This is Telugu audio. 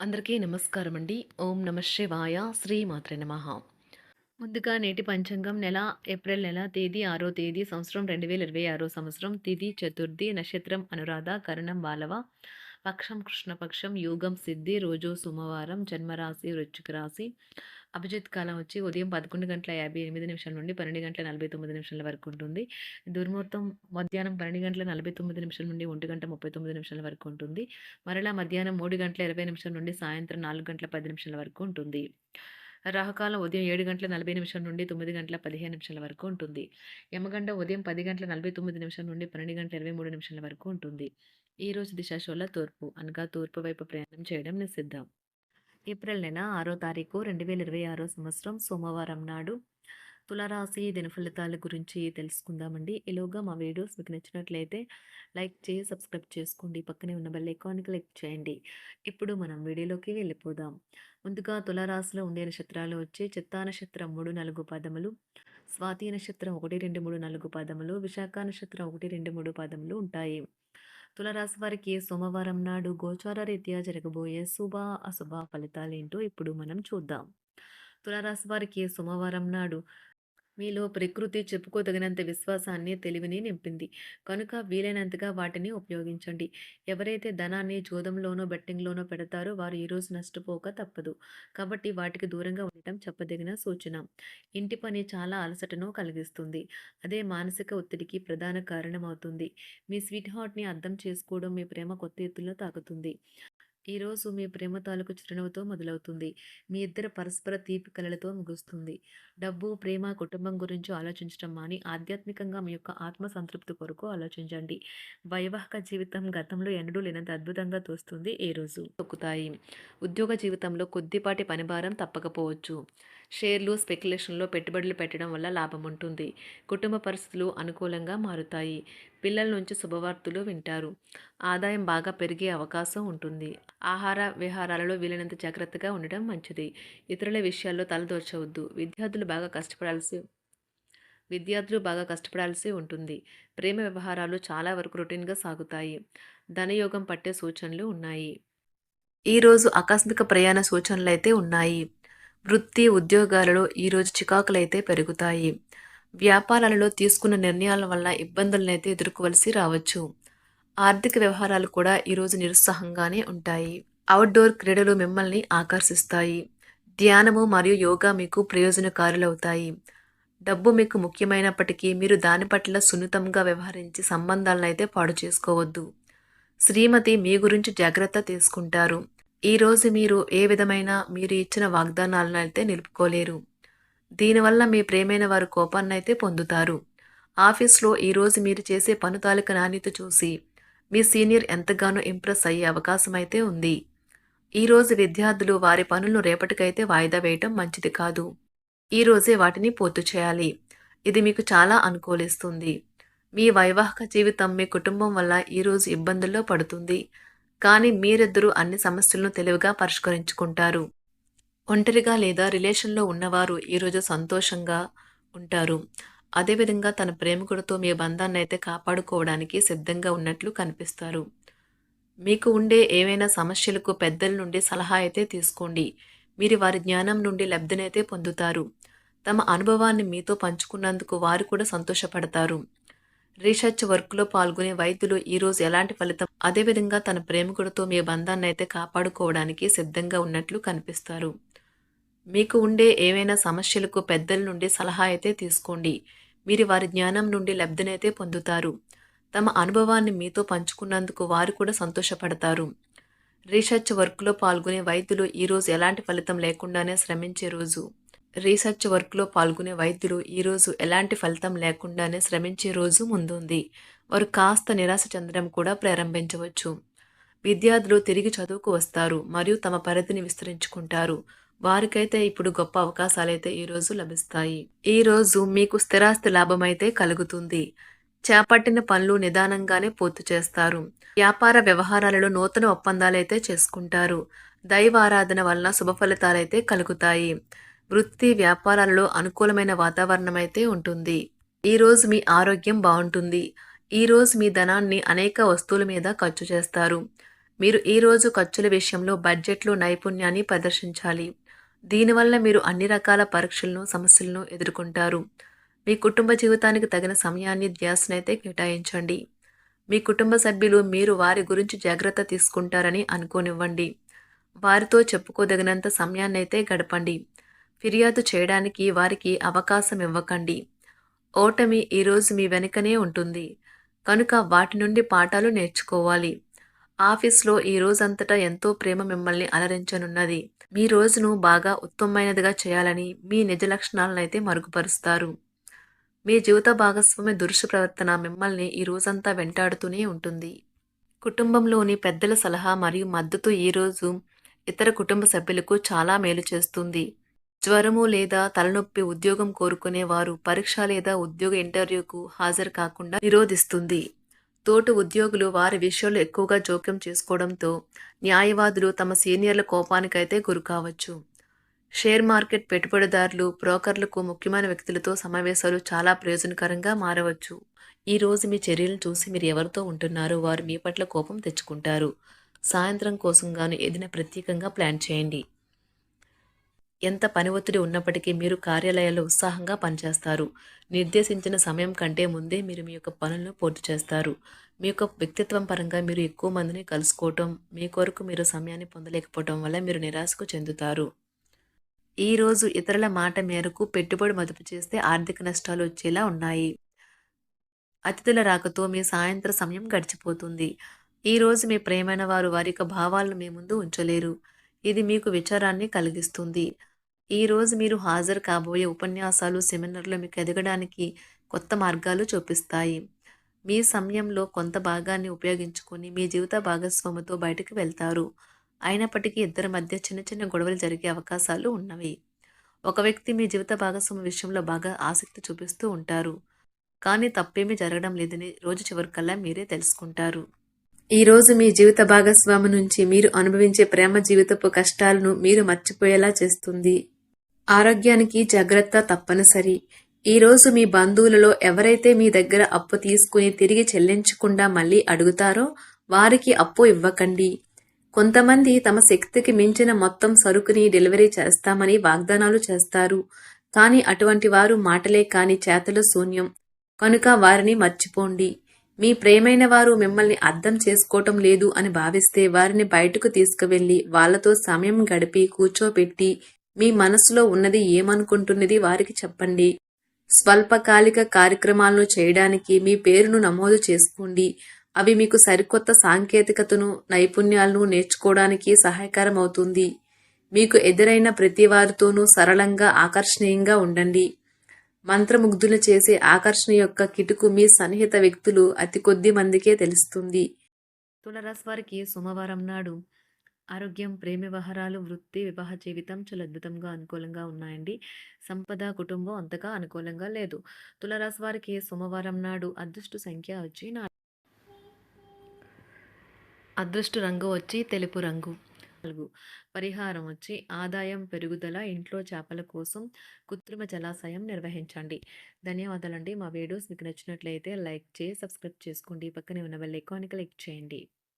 అందరికీ నమస్కారం అండి. ఓం నమ శివాయ. శ్రీమాత్రే నమః. ముందుగా నేటి పంచాంగం ఏప్రిల్ నెల తేదీ 6వ తేదీ సంవత్సరం 2026 సంవత్సరం తిథి చతుర్థి నక్షత్రం అనురాధ కరణం బాలవ పక్షం కృష్ణపక్షం యోగం సిద్ధి రోజు సోమవారం జన్మరాశి వృశ్చిక రాశి అభిజిత్ కాలం వచ్చి ఉదయం 11:58 నుండి 12:49 వరకు ఉంటుంది. దుర్ముహూర్తం మధ్యాహ్నం 12:49 నుండి 1:39 వరకు ఉంటుంది. మరలా మధ్యాహ్నం 3:20 నుండి సాయంత్రం 4:10 వరకు ఉంటుంది. రాహుకాలం ఉదయం 7:40 నుండి 9:15 వరకు ఉంటుంది. యమగండ ఉదయం 10:49 నుండి 12:23 వరకు ఉంటుంది. ఈ రోజు దిశాశూల తూర్పు అనగా తూర్పు వైపు ప్రయాణం చేయడం నిషిద్ధం. ఏప్రిల్ నెల 6వ తారీఖు 2026 సంవత్సరం సోమవారం నాడు తులారాశి దినఫలితాల గురించి తెలుసుకుందామండి. ఈలోగా మా వీడియోస్ మీకు నచ్చినట్లయితే లైక్ చేసి సబ్స్క్రైబ్ చేసుకోండి. పక్కనే ఉన్న బెల్ ఐకాన్ని క్లిక్ చేయండి. ఇప్పుడు మనం వీడియోలోకి వెళ్ళిపోదాం. ముందుగా తులారాశిలో ఉండే నక్షత్రాలు వచ్చి చిత్తా నక్షత్రం 3, 4 పాదములు, స్వాతి నక్షత్రం 1, 2, 3, 4 పాదములు, విశాఖ నక్షత్రం 1, 2, 3 పాదములు ఉంటాయి. తులారాశి వారికి సోమవారం నాడు గోచార రీత్యా జరగబోయే శుభ అశుభ ఫలితాలేంటో ఇప్పుడు మనం చూద్దాం. తులారాశి వారికి సోమవారం నాడు మీలో ప్రకృతి చెప్పుకోదగినంత విశ్వాసాన్ని, తెలివిని నింపింది. కనుక వీలైనంతగా వాటిని ఉపయోగించండి. ఎవరైతే ధనాన్ని జూదంలోనో, బెట్టింగ్‌లోనో పెడతారో వారు ఈరోజు నష్టపోక తప్పదు. కాబట్టి వాటికి దూరంగా ఉండటం చెప్పదగిన సూచన. ఇంటి పని చాలా అలసటను కలిగిస్తుంది. అదే మానసిక ఒత్తిడికి ప్రధాన కారణమవుతుంది. మీ స్వీట్ హార్ట్‌ని అర్థం చేసుకోవడం మీ ప్రేమ కొత్త ఎత్తుల్లో తాకుతుంది. ఈరోజు మీ ప్రేమ తాలూకు చిరునవ్వుతో మొదలవుతుంది. మీ ఇద్దరి పరస్పర తీపి కలలతో ముగుస్తుంది. డబ్బు, ప్రేమ, కుటుంబం గురించి ఆలోచించడం మాని ఆధ్యాత్మికంగా మీ యొక్క ఆత్మ సంతృప్తి కొరకు ఆలోచించండి. వైవాహిక జీవితం గతంలో ఎన్నడూ లేనంత అద్భుతంగా తోస్తుంది. ఈ రోజు తొక్కుతాయి. ఉద్యోగ జీవితంలో కొద్దిపాటి పనిభారం తప్పకపోవచ్చు. షేర్లు, స్పెక్యులేషన్లో పెట్టుబడులు పెట్టడం వల్ల లాభం ఉంటుంది. కుటుంబ పరిస్థితులు అనుకూలంగా మారుతాయి. పిల్లల నుంచి శుభవార్తలు వింటారు. ఆదాయం బాగా పెరిగే అవకాశం ఉంటుంది. ఆహార విహారాలలో వీలైనంత జాగ్రత్తగా ఉండటం మంచిది. ఇతరుల విషయాల్లో తలదూర్చవద్దు. విద్యార్థులు బాగా కష్టపడాల్సి ఉంటుంది. ప్రేమ వ్యవహారాలు చాలా వరకు రొటీన్గా సాగుతాయి. ధనయోగం పట్టే సూచనలు ఉన్నాయి. ఈరోజు ఆకస్మిక ప్రయాణ సూచనలైతే ఉన్నాయి. వృత్తి, ఉద్యోగాలలో ఈరోజు చికాకులైతే పెరుగుతాయి. వ్యాపారాలలో తీసుకున్న నిర్ణయాల వల్ల ఇబ్బందులనైతే ఎదుర్కోవలసి రావచ్చు. ఆర్థిక వ్యవహారాలు కూడా ఈరోజు నిరుత్సాహంగానే ఉంటాయి. అవుట్డోర్ క్రీడలు మిమ్మల్ని ఆకర్షిస్తాయి. ధ్యానము మరియు యోగా మీకు ప్రయోజనకారులవుతాయి. డబ్బు మీకు ముఖ్యమైనప్పటికీ మీరు దాని పట్ల సున్నితంగా వ్యవహరించి సంబంధాలనైతే పాడు చేసుకోవద్దు. శ్రీమతి మీ గురించి జాగ్రత్త తీసుకుంటారు. ఈరోజు మీరు ఇచ్చిన వాగ్దానాలను అయితే నిలుపుకోలేరు. దీనివల్ల మీ ప్రేమైన వారు కోపాన్నైతే పొందుతారు. ఆఫీస్లో ఈరోజు మీరు చేసే పను తాలూకు నాణ్యత చూసి మీ సీనియర్ ఎంతగానో ఇంప్రెస్ అయ్యే అవకాశం అయితే ఉంది. ఈరోజు విద్యార్థులు వారి పనులను రేపటికైతే వాయిదా వేయటం మంచిది కాదు. ఈరోజే వాటిని పూర్తి చేయాలి. ఇది మీకు చాలా అనుకూలిస్తుంది. మీ వైవాహిక జీవితం మీ కుటుంబం వల్ల ఈరోజు ఇబ్బందుల్లో పడుతుంది. కానీ మీరిద్దరూ అన్ని సమస్యలను తెలివిగా పరిష్కరించుకుంటారు. ఒంటరిగా లేదా రిలేషన్లో ఉన్నవారు ఈరోజు సంతోషంగా ఉంటారు. అదేవిధంగా తన ప్రేమికుడితో మీ బంధాన్ని అయితే కాపాడుకోవడానికి సిద్ధంగా ఉన్నట్లు కనిపిస్తారు. మీకు ఉండే ఏవైనా సమస్యలకు పెద్దల నుండి సలహా అయితే తీసుకోండి. మీరు వారి జ్ఞానం నుండి లబ్ధినైతే పొందుతారు. తమ అనుభవాన్ని మీతో పంచుకున్నందుకు వారు కూడా సంతోషపడతారు. రీసెర్చ్ వర్క్లో పాల్గొనే వైద్యులు ఈరోజు ఎలాంటి ఫలితం అదేవిధంగా తన ప్రేమికుడితో మీ బంధాన్ని అయితే కాపాడుకోవడానికి సిద్ధంగా ఉన్నట్లు కనిపిస్తారు. మీకు ఉండే ఏవైనా సమస్యలకు పెద్దల నుండి సలహా అయితే తీసుకోండి. మీరు వారి జ్ఞానం నుండి లబ్ధినైతే పొందుతారు. తమ అనుభవాన్ని మీతో పంచుకున్నందుకు వారు కూడా సంతోషపడతారు. రీసెర్చ్ వర్క్లో పాల్గొనే వైద్యులు ఈరోజు ఎలాంటి ఫలితం లేకుండానే శ్రమించే రోజు. ఎలాంటి ఫలితం లేకుండానే శ్రమించే రోజు ముందుంది. వారు కాస్త నిరాశ చెందడం కూడా ప్రారంభించవచ్చు. విద్యార్థులు తిరిగి చదువుకు వస్తారు మరియు తమ పరిధిని విస్తరించుకుంటారు. వారికైతే ఇప్పుడు గొప్ప అవకాశాలైతే ఈరోజు లభిస్తాయి. ఈరోజు మీకు స్థిరాస్తి లాభమైతే కలుగుతుంది. చేపట్టిన పనులు నిదానంగానే పూర్తి చేస్తారు. వ్యాపార వ్యవహారాలలో నూతన ఒప్పందాలైతే చేసుకుంటారు. దైవ ఆరాధన వలన శుభ ఫలితాలైతే కలుగుతాయి. వృత్తి వ్యాపారాలలో అనుకూలమైన వాతావరణం అయితే ఉంటుంది. ఈరోజు మీ ఆరోగ్యం బాగుంటుంది. ఈరోజు మీ ధనాన్ని అనేక వస్తువుల మీద ఖర్చు చేస్తారు. మీరు ఈరోజు ఖర్చుల విషయంలో బడ్జెట్లో నైపుణ్యాన్ని ప్రదర్శించాలి. దీనివల్ల మీరు అన్ని రకాల పరీక్షలను, సమస్యలను ఎదుర్కొంటారు. మీ కుటుంబ జీవితానికి తగిన సమయాన్ని, ధ్యాసనైతే కేటాయించండి. మీ కుటుంబ సభ్యులు మీరు వారి గురించి జాగ్రత్త తీసుకుంటారని అనుకోనివ్వండి. వారితో చెప్పుకోదగినంత సమయాన్నైతే గడపండి. ఫిర్యాదు చేయడానికి వారికి అవకాశం ఇవ్వకండి. ఓటమి ఈరోజు మీ వెనుకనే ఉంటుంది. కనుక వాటి నుండి పాఠాలు నేర్చుకోవాలి. ఆఫీస్‌లో ఈ రోజంతటా ఎంతో ప్రేమ మిమ్మల్ని అలరించనున్నది. మీ రోజును బాగా ఉత్తమమైనదిగా చేయాలని మీ నిజ లక్షణాలనైతే మరుగుపరుస్తారు. మీ జీవిత భాగస్వామి దురుసు ప్రవర్తన మిమ్మల్ని ఈ రోజంతా వెంటాడుతూనే ఉంటుంది. కుటుంబంలోని పెద్దల సలహా మరియు మద్దతు ఈరోజు ఇతర కుటుంబ సభ్యులకు చాలా మేలు చేస్తుంది. జ్వరము లేదా తలనొప్పి ఉద్యోగం కోరుకునేవారు పరీక్ష లేదా ఉద్యోగ ఇంటర్వ్యూకు హాజరు కాకుండా నిరోధిస్తుంది. తోటి ఉద్యోగులు వారి విషయాల్లో ఎక్కువగా జోక్యం చేసుకోవడంతో న్యాయవాదులు తమ సీనియర్ల కోపానికైతే గురికావచ్చు. షేర్ మార్కెట్ పెట్టుబడిదారులు, బ్రోకర్లకు ముఖ్యమైన వ్యక్తులతో సమావేశాలు చాలా ప్రయోజనకరంగా మారవచ్చు. ఈ రోజు మీ చర్యలను చూసి మీరు ఎవరితో ఉంటున్నారో వారు మీ పట్ల కోపం తెచ్చుకుంటారు. సాయంత్రం కోసం గాను ఏదైనా ప్రత్యేకంగా ప్లాన్ చేయండి. ఎంత పని ఒత్తిడి ఉన్నప్పటికీ మీరు కార్యాలయాల్లో ఉత్సాహంగా పనిచేస్తారు. నిర్దేశించిన సమయం కంటే ముందే మీరు మీ యొక్క పనులను పూర్తి చేస్తారు. మీ యొక్క వ్యక్తిత్వం పరంగా మీరు ఎక్కువ మందిని కలుసుకోవటం, మీ కొరకు మీరు సమయాన్ని పొందలేకపోవటం వల్ల మీరు నిరాశకు చెందుతారు. ఈరోజు ఇతరుల మాట మేరకు పెట్టుబడి మదుపు చేస్తే ఆర్థిక నష్టాలు వచ్చేలా ఉన్నాయి. అతిథుల రాకతో మీ సాయంత్ర సమయం గడిచిపోతుంది. ఈరోజు మీ ప్రియమైన వారు వారి యొక్క భావాలను మీ ముందు ఉంచలేరు. ఇది మీకు విచారాన్ని కలిగిస్తుంది. ఈరోజు మీరు హాజరు కాబోయే ఉపన్యాసాలు, సెమినార్లు మీకు ఎదగడానికి కొత్త మార్గాలు చూపిస్తాయి. మీ సమయంలో కొంత భాగాన్ని ఉపయోగించుకొని మీ జీవిత భాగస్వామితో బయటకు వెళ్తారు. అయినప్పటికీ ఇద్దరి మధ్య చిన్న చిన్న గొడవలు జరిగే అవకాశాలు ఉన్నవి. ఒక వ్యక్తి మీ జీవిత భాగస్వామి విషయంలో బాగా ఆసక్తి చూపిస్తూ ఉంటారు. కానీ తప్పేమీ జరగడం లేదని రోజు చివరికల్లా మీరే తెలుసుకుంటారు. ఈరోజు మీ జీవిత భాగస్వామి నుంచి మీరు అనుభవించే ప్రేమ జీవితపు కష్టాలను మీరు మర్చిపోయేలా చేస్తుంది. ఆరోగ్యానికి జాగ్రత్త తప్పనిసరి. ఈరోజు మీ బంధువులలో ఎవరైతే మీ దగ్గర అప్పు తీసుకుని తిరిగి చెల్లించకుండా మళ్ళీ అడుగుతారో వారికి అప్పు ఇవ్వకండి. కొంతమంది తమ శక్తికి మించిన మొత్తం సరుకుని డెలివరీ చేస్తామని వాగ్దానాలు చేస్తారు. కానీ అటువంటి వారు మాటలే కాని చేతలు శూన్యం. కనుక వారిని మర్చిపోండి. మీ ప్రియమైన వారు మిమ్మల్ని అర్థం చేసుకోవటం లేదు అని భావిస్తే వారిని బయటకు తీసుకువెళ్ళి వాళ్లతో సమయం గడిపి కూర్చోబెట్టి మీ మనసులో ఉన్నది ఏమనుకుంటున్నది వారికి చెప్పండి. స్వల్పకాలిక కార్యక్రమాలను చేయడానికి మీ పేరును నమోదు చేసుకోండి. అవి మీకు సరికొత్త సాంకేతికతను, నైపుణ్యాలను నేర్చుకోవడానికి సహాయకరం అవుతుంది. మీకు ఎదురైన ప్రతి వారితోనూ సరళంగా, ఆకర్షణీయంగా ఉండండి. మంత్రముగ్ధులు చేసే ఆకర్షణ యొక్క కిటుకు మీ సన్నిహిత వ్యక్తులు అతి కొద్ది మందికే తెలుస్తుంది. తులారాశి వారికి సోమవారం నాడు ఆరోగ్యం, ప్రేమ వ్యవహారాలు, వృత్తి, వివాహ జీవితం చాలా అద్భుతంగా అనుకూలంగా ఉన్నాయండి. సంపద, కుటుంబం అంతగా అనుకూలంగా లేదు. తులారాశి వారికి సోమవారం నాడు అదృష్ట సంఖ్య వచ్చి అదృష్ట రంగు వచ్చి తెలుపు రంగు. 4 పరిహారం వచ్చి ఆదాయం పెరుగుదల, ఇంట్లో చేపల కోసం కృత్రిమ జలాశయం నిర్వహించండి. ధన్యవాదాలండి. మా వీడియోస్ మీకు నచ్చినట్లయితే లైక్ చేసి సబ్స్క్రైబ్ చేసుకోండి. పక్కనే ఉన్న బెల్ ఐకాన్‌ని క్లిక్ చేయండి.